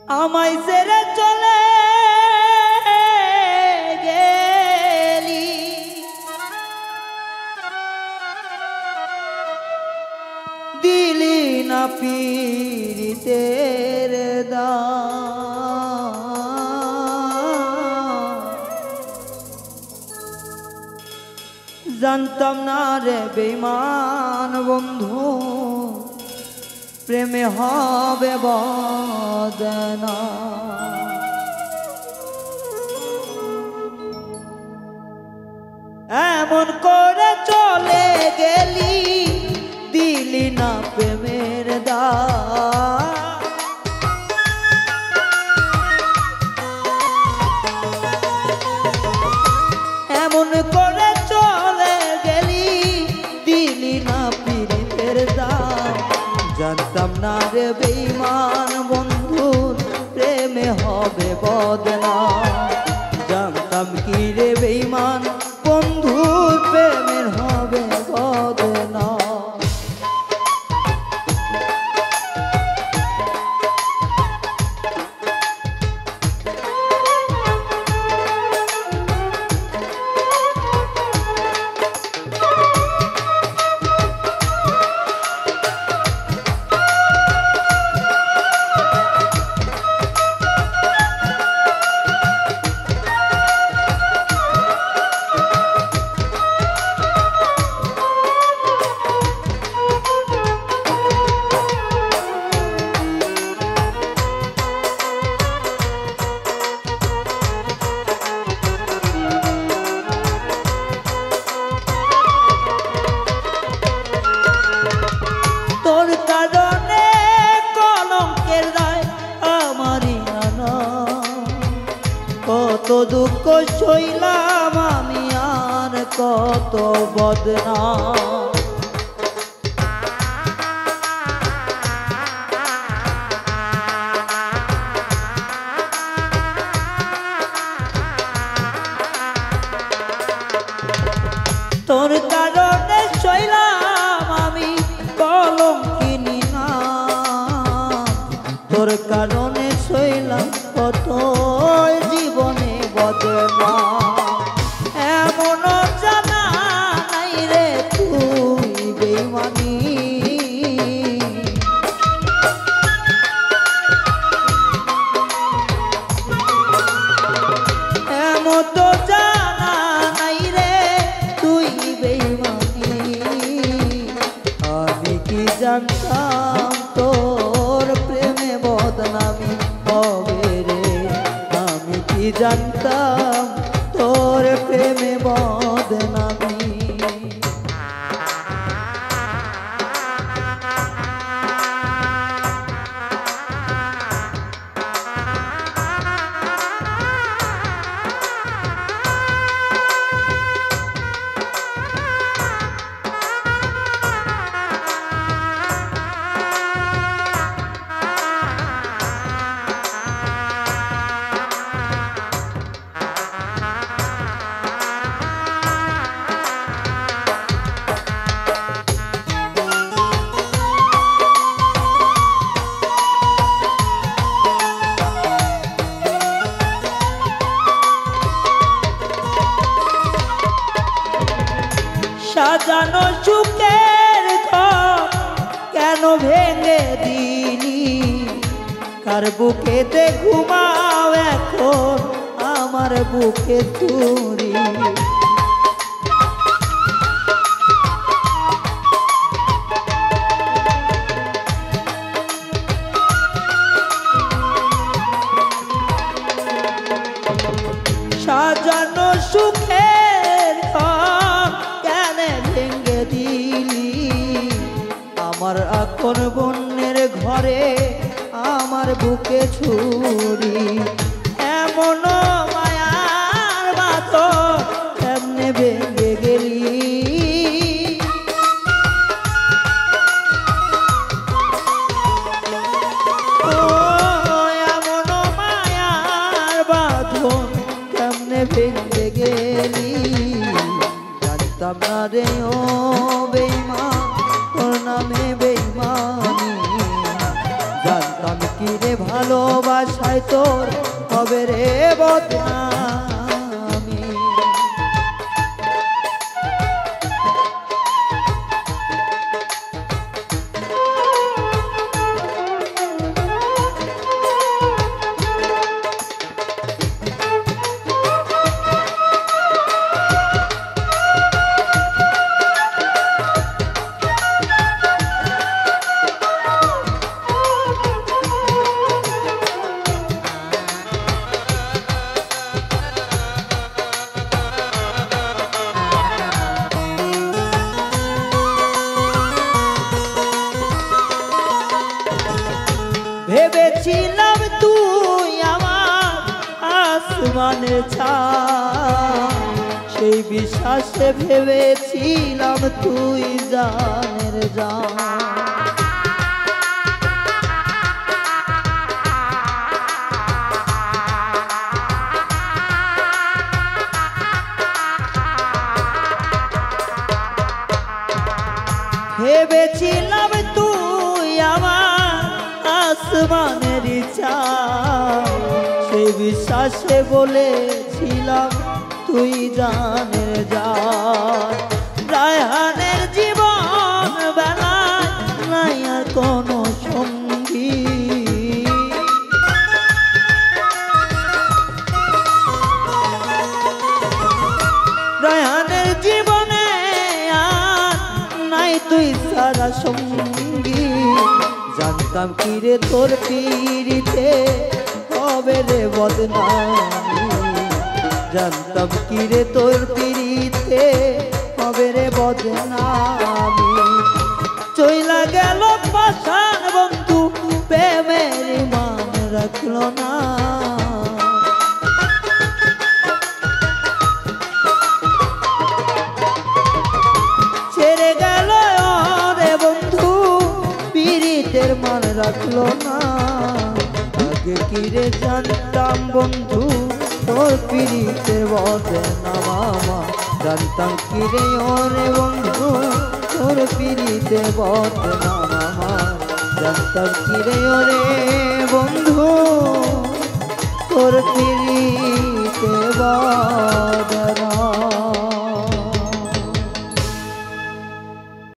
আমায় ছেড়ে চলে গেলি, দিলি না পীড়িতের দাম। জানতাম না রে বেঈমান বন্ধু, প্রেমে হবে বদনা। এমন করে চলে গেলি, দিলি না প্রেমের দাম। এমন করে চলে গেলি, দিলি না পীড়িতের দাম। জানতাম না রে বেঈমান বন্ধুর প্রেমে হবে বদনাম। জানতাম কি রে বেঈমান বন্ধুর প্রেমের হবে বদনাম। কত দুঃখ সইলাম আমি আর কত বদনাম। তোর কারণে সইলাম আমি কলঙ্কিনী নাম। তোর কারণে সইলাম কত জীবনে বদনাম। এমন জানা নাই রে তুই বেঈমানি, এমন তো জানা নাই রে তুই বেঈমানি। আমি কি জানতাম তোর প্রেমে বদনামি হবে রে। আমি কি জানতাম তোর প্রেমে বদনামি। সাজানো সুখের ঘর কেন ভেঙে দিলি। কার বুকেতে ঘুমাও এখন আমার বুকে তুরি। সাজানো সুখের ঘর কেন ভেঙে দিলি। আমার আপন বোনের ঘরে আমার বুকে ছুরি। এমন মায়ার বাঁধন কেমনে ভেঙে গেলি। এমন মায়ার বাঁধন কেমনে ভেঙে গেলি। জানতাম না রে ও বেঈমান তোর নামে বেঈমানি। জানতাম কি রে ভালোবাসায় তোর হবে রে বদনামি। ভেবেছিলাম তুই আমার আসমানের ছায়া, সেই বিশ্বাসে ভেবেছিলাম তুই জানের জান। ভেবেছিলাম তুই আমার আসমানের চাঁদ, সেই বিশ্বাসে বলেছিলাম তুই জানের জান। রায়হানের জীবন বেলায় নাই আর কোনো সঙ্গী, রায়হানের জীবনে আর নাই তুই সারা সঙ্গী। জানতাম কি রে তোর পিড়িতে হবে রে বদনামি, জানতাম কি রে তোর পিড়িতে হবে রে বদনামি। চইলা গেল পাষাণ বন্ধু প্রেমের মান রাখলো না, ছেড়ে গেল রে বন্ধু পিরিতের মান রাখলো না। আগে কি রে জানতাম বন্ধু তোর পিরিতের বদনামা, জানতাম কি রে ওরে বন্ধু তোর পিরিতের বদনামা, জানতাম কি রে ওরে বন্ধু তোর পিরিতের বদনামা।